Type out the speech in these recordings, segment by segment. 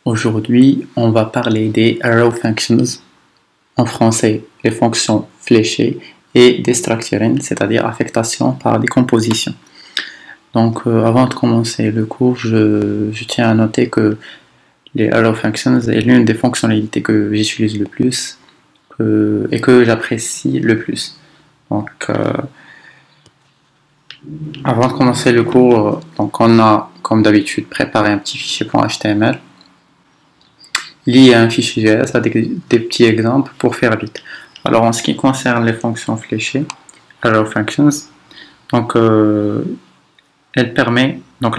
Aujourd'hui, on va parler des arrow functions, en français les fonctions fléchées, et des structuring, c'est-à-dire affectation par décomposition. Donc avant de commencer le cours, je tiens à noter que les arrow functions est l'une des fonctionnalités que j'utilise le plus et que j'apprécie le plus. Donc avant de commencer le cours, donc on a comme d'habitude préparé un petit fichier .html lié à un fichier JS avec des petits exemples pour faire vite. Alors en ce qui concerne les fonctions fléchées, arrow functions, donc la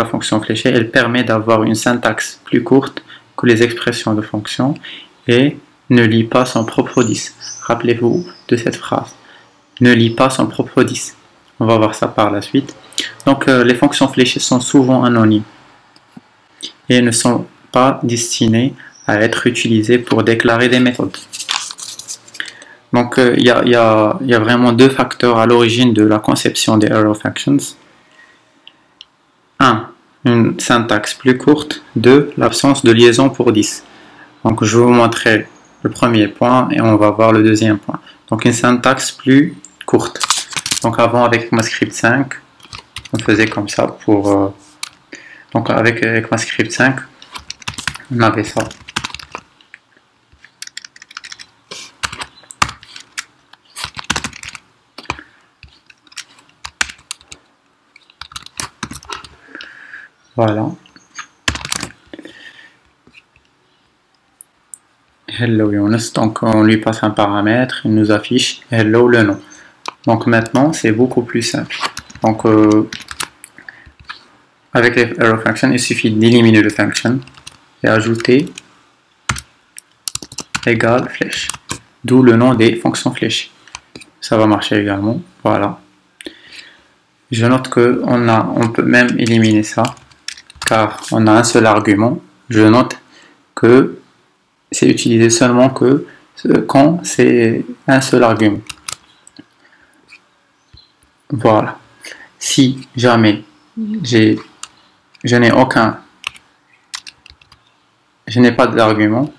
fonction fléchée, elle permet d'avoir une syntaxe plus courte que les expressions de fonction et ne lit pas son propre 10. Rappelez-vous de cette phrase. Ne lit pas son propre 10. On va voir ça par la suite. Donc les fonctions fléchées sont souvent anonymes et ne sont pas destinées à être utilisées pour déclarer des méthodes. Donc il y a vraiment deux facteurs à l'origine de la conception des arrow functions. 1. Une syntaxe plus courte. 2. L'absence de liaison pour 10. Donc je vais vous montrer le premier point et on va voir le deuxième point. Donc une syntaxe plus courte. Donc avant avec ECMAScript 5, on faisait comme ça pour... donc avec ECMAScript 5, on avait ça. Voilà. Hello Younes, donc on lui passe un paramètre, il nous affiche hello le nom. Donc maintenant c'est beaucoup plus simple. Donc avec les arrow functions, il suffit d'éliminer le function et ajouter égal flèche. D'où le nom des fonctions fléchées. Ça va marcher également. Voilà. Je note que on peut même éliminer ça car on a un seul argument. Je note que c'est utilisé seulement quand c'est un seul argument. Voilà. Si jamais je n'ai pas d'argument,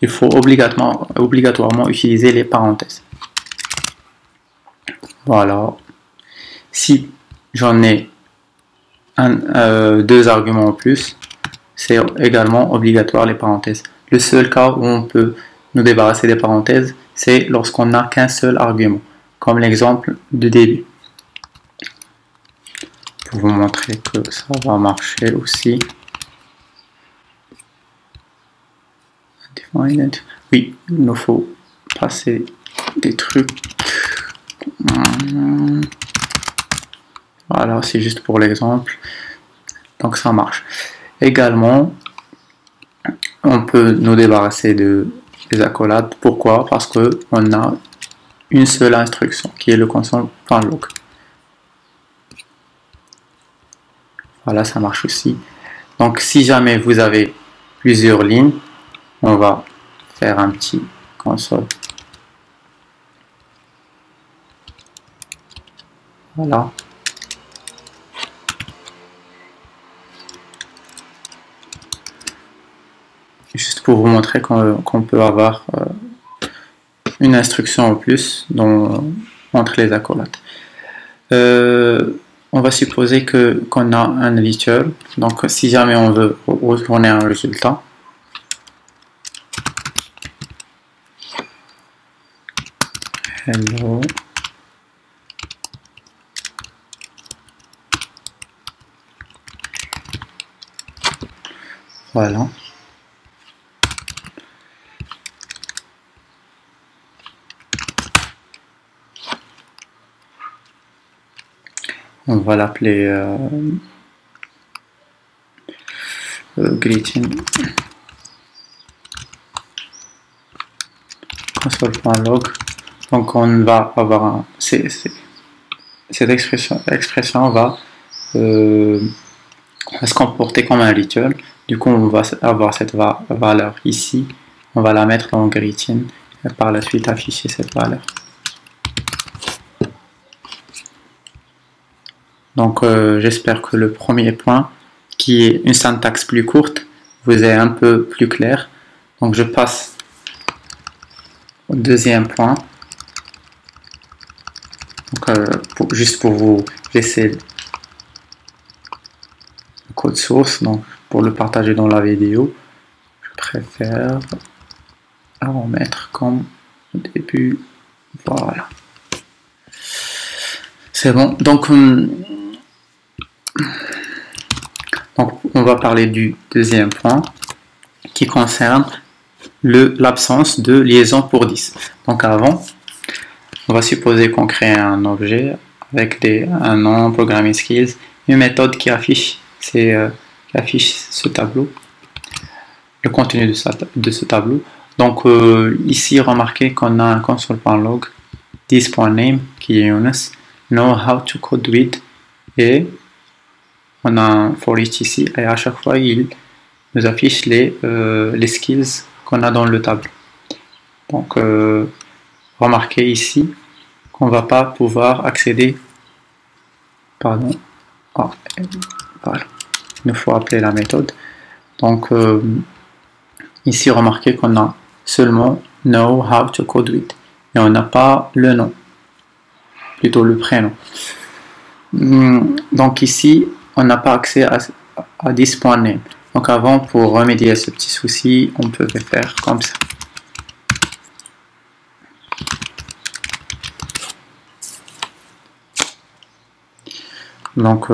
il faut obligatoirement utiliser les parenthèses. Voilà. Si j'en ai deux arguments en plus, c'est également obligatoire les parenthèses. Le seul cas où on peut nous débarrasser des parenthèses, c'est lorsqu'on n'a qu'un seul argument, comme l'exemple de début. Pour vous montrer que ça va marcher aussi. Oui, il nous faut passer des trucs. Voilà, c'est juste pour l'exemple. Donc ça marche. Également, on peut nous débarrasser des accolades. Pourquoi? Parce qu'on a une seule instruction qui est le console.log. Voilà, ça marche aussi. Donc si jamais vous avez plusieurs lignes, on va faire un petit console. Voilà. Juste pour vous montrer qu'on peut avoir une instruction en plus entre les accolades. On va supposer qu'on a un editor. Donc si jamais on veut retourner un résultat, hello. Voilà. On va l'appeler greeting console.log. Donc on va avoir cette expression va se comporter comme un return. Du coup on va avoir cette valeur ici, on va la mettre dans greeting et par la suite afficher cette valeur. Donc j'espère que le premier point, qui est une syntaxe plus courte, vous est un peu plus clair. Donc je passe au deuxième point. Donc, juste pour vous laisser le code source, donc pour le partager dans la vidéo, je préfère en remettre comme au début. Voilà. C'est bon. Donc on va parler du deuxième point qui concerne l'absence de liaison pour 10. Donc avant, on va supposer qu'on crée un objet avec un nom, programming skills, une méthode qui affiche ce tableau, le contenu de ce tableau. Donc ici, remarquez qu'on a un console.log, this.name qui est Younes, know how to code with, et on a un for each ici, et à chaque fois il nous affiche les skills qu'on a dans le tableau. Donc remarquez ici qu'on ne va pas pouvoir accéder, pardon, voilà, il nous faut appeler la méthode. Donc ici remarquez qu'on a seulement know how to code with, et on n'a pas le nom, plutôt le prénom. Donc ici on n'a pas accès à this.name. Donc avant, pour remédier à ce petit souci, on peut le faire comme ça. Donc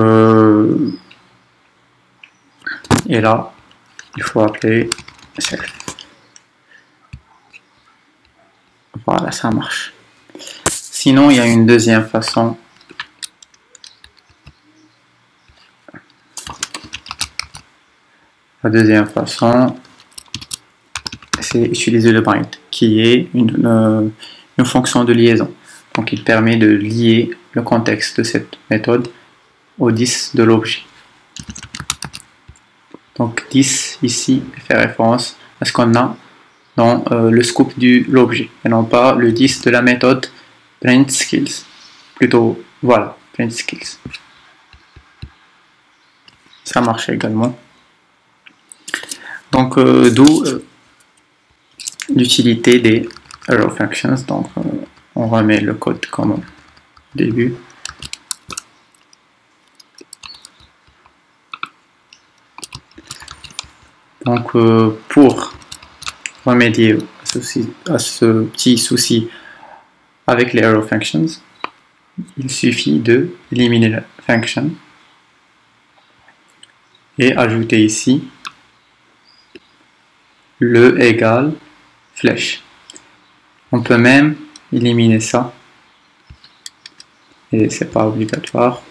et là il faut appeler self. Voilà, ça marche. Sinon il y a une deuxième façon. La deuxième façon, c'est utiliser le bind, qui est une fonction de liaison. Donc il permet de lier le contexte de cette méthode au 10 de l'objet. Donc 10 ici fait référence à ce qu'on a dans le scope de l'objet, et non pas le 10 de la méthode print skills. Plutôt, voilà, print skills. Ça marche également. Donc d'où l'utilité des arrow functions. Donc on remet le code comme au début. Donc pour remédier à ce petit souci avec les arrow functions, il suffit de éliminer la function et ajouter ici le égal flèche. On peut même éliminer ça, et c'est pas obligatoire.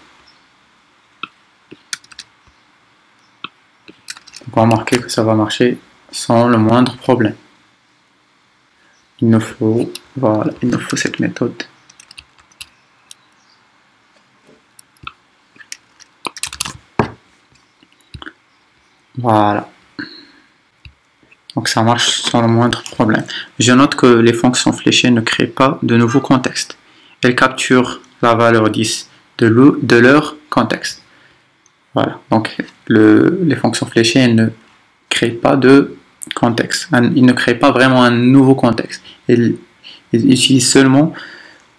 Donc remarquez que ça va marcher sans le moindre problème. Il nous faut, voilà, il nous faut cette méthode. Voilà. Donc ça marche sans le moindre problème. Je note que les fonctions fléchées ne créent pas de nouveaux contextes. Elles capturent la valeur 10 de leur contexte. Voilà. Donc les fonctions fléchées, elles ne créent pas de contexte. Ils ne créent pas vraiment un nouveau contexte. Ils utilisent seulement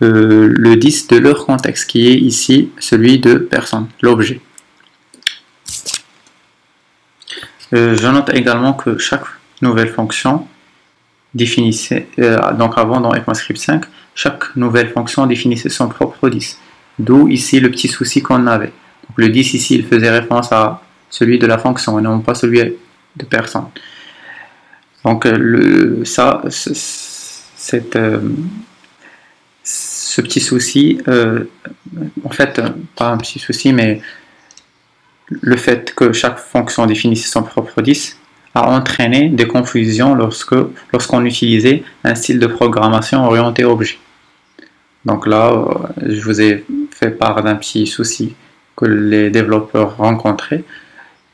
le 10 de leur contexte, qui est ici celui de personne, l'objet. Je note également que chaque nouvelle fonction définissait, donc avant dans ECMAScript 5, chaque nouvelle fonction définissait son propre 10. D'où ici le petit souci qu'on avait. Donc le 10 ici, il faisait référence à celui de la fonction et non pas celui de personne. Donc ce petit souci, en fait, pas un petit souci, mais le fait que chaque fonction définisse son propre 10 a entraîné des confusions lorsqu'on utilisait un style de programmation orienté objet. Donc là, je vous ai fait part d'un petit souci que les développeurs rencontraient.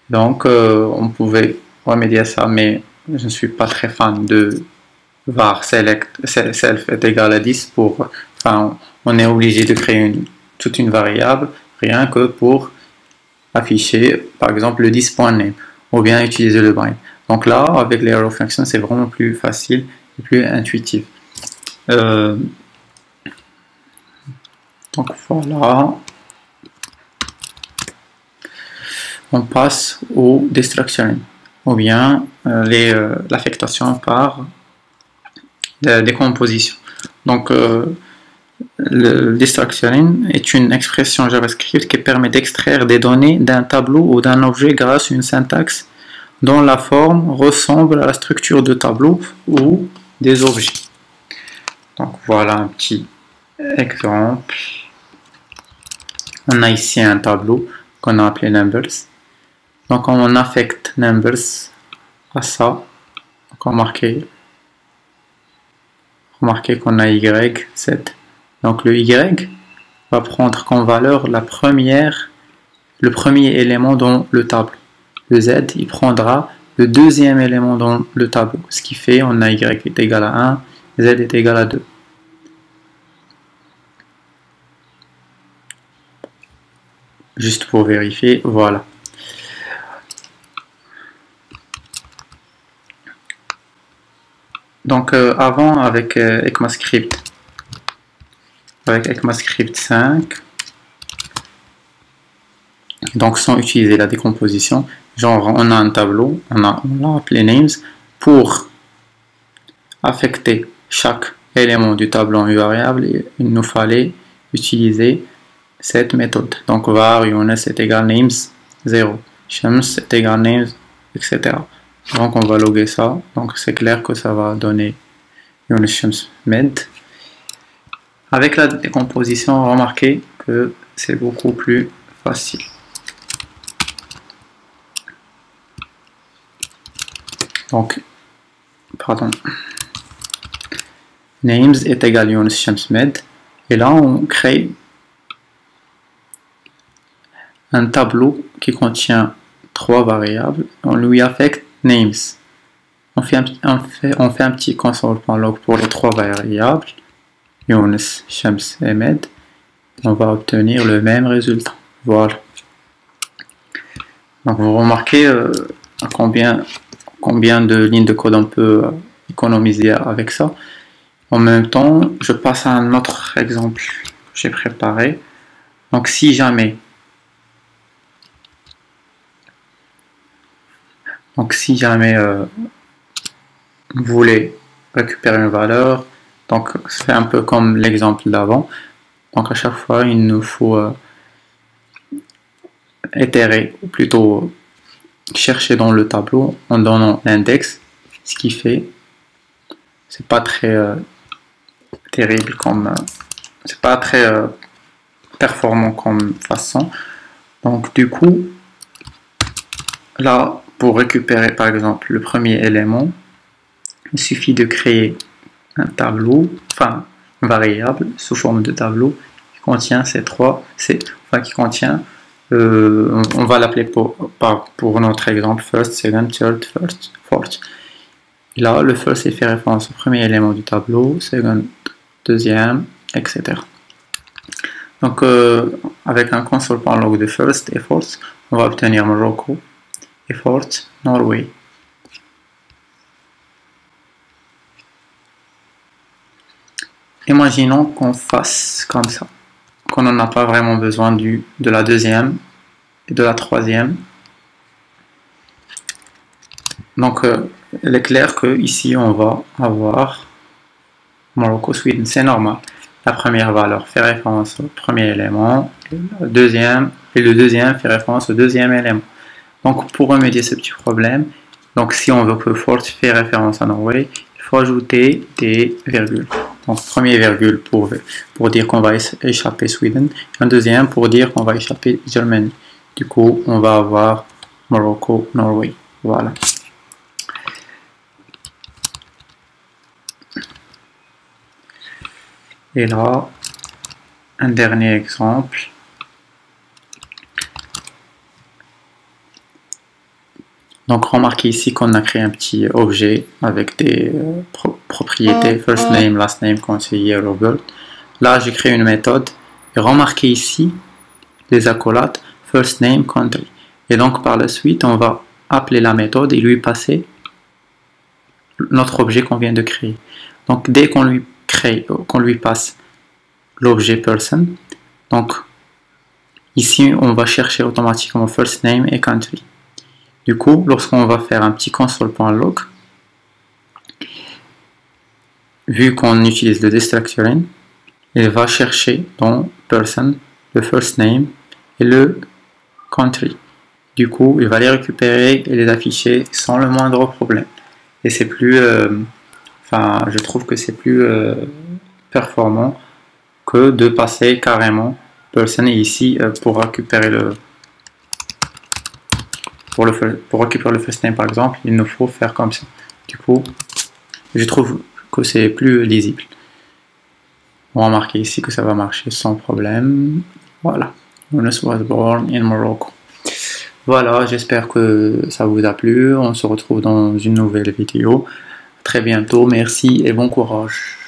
Donc on pouvait remédier à ça, mais je ne suis pas très fan de var select self est égal à 10 pour, enfin, on est obligé de créer toute une variable rien que pour afficher par exemple le 10.name ou bien utiliser le bind. Donc là, avec les arrow functions, c'est vraiment plus facile et plus intuitif. Donc voilà. On passe au destructuring, ou bien l'affectation par décomposition. Donc le destructuring est une expression JavaScript qui permet d'extraire des données d'un tableau ou d'un objet grâce à une syntaxe dont la forme ressemble à la structure de tableau ou des objets. Donc voilà un petit exemple. On a ici un tableau qu'on a appelé numbers. Donc on affecte numbers à ça. Donc remarquez qu'on a y7. Donc le y va prendre comme valeur le premier élément dans le tableau. Le z il prendra le deuxième élément dans le tableau. Ce qui fait on a y est égal à 1, z est égal à 2. Juste pour vérifier, voilà. Donc avant avec ECMAScript 5, donc sans utiliser la décomposition, genre on a un tableau, on l'a appelé names, pour affecter chaque élément du tableau en une variable, il nous fallait utiliser cette méthode. Donc var Younes est égal names 0, Shams est égal names, etc. Donc on va loguer ça, donc c'est clair que ça va donner Younes Shams med. Avec la décomposition, remarquez que c'est beaucoup plus facile. Donc, pardon, names est égal Younes Shams med, et là on crée un tableau qui contient 3 variables, on lui affecte names. On fait un petit console.log pour les 3 variables, Younes, Shams et Med. On va obtenir le même résultat. Voilà. Donc vous remarquez combien de lignes de code on peut économiser avec ça. En même temps, je passe à un autre exemple que j'ai préparé. Donc si jamais vous voulez récupérer une valeur, donc c'est un peu comme l'exemple d'avant. Donc à chaque fois, il nous faut itérer, ou plutôt chercher dans le tableau en donnant l'index, ce qui fait, c'est pas très terrible comme, c'est pas très performant comme façon. Donc du coup, là, pour récupérer par exemple le premier élément, il suffit de créer un tableau, enfin une variable sous forme de tableau qui contient ces trois, qui contient, on va l'appeler pour notre exemple first, second, third, fourth. Et là, le first il fait référence au premier élément du tableau, second, deuxième, etc. Donc avec un console.log de first et fourth, on va obtenir Morocco et fourth, Norway. Imaginons qu'on fasse comme ça, qu'on n'en a pas vraiment besoin de la deuxième et de la troisième. Donc il est clair que ici on va avoir Morocco, Sweden, c'est normal. La première valeur fait référence au premier élément, le deuxième fait référence au deuxième élément. Donc pour remédier ce petit problème, donc si on veut que fourth fait référence à Norway, il faut ajouter des virgules. Donc premier virgule pour dire qu'on va échapper Sweden, un deuxième pour dire qu'on va échapper Germany. Du coup, on va avoir Morocco, Norway. Voilà. Et là, un dernier exemple. Donc remarquez ici qu'on a créé un petit objet avec des propriétés first name, last name, conseiller, Robert. Là j'ai créé une méthode et remarquez ici les accolades first name, country. Et donc par la suite on va appeler la méthode et lui passer notre objet qu'on vient de créer. Donc dès qu'on lui crée, qu'on lui passe l'objet person, donc ici on va chercher automatiquement first name et country. Du coup, lorsqu'on va faire un petit console.log, vu qu'on utilise le destructuring, il va chercher dans person le first name et le country. Du coup, il va les récupérer et les afficher sans le moindre problème. Et c'est plus, je trouve que c'est plus performant que de passer carrément person et ici pour récupérer le first name par exemple, il nous faut faire comme ça. Du coup, je trouve que c'est plus lisible. On va marquer ici que ça va marcher sans problème. Voilà. Yunus was born in Morocco. Voilà, j'espère que ça vous a plu. On se retrouve dans une nouvelle vidéo. À très bientôt, merci et bon courage.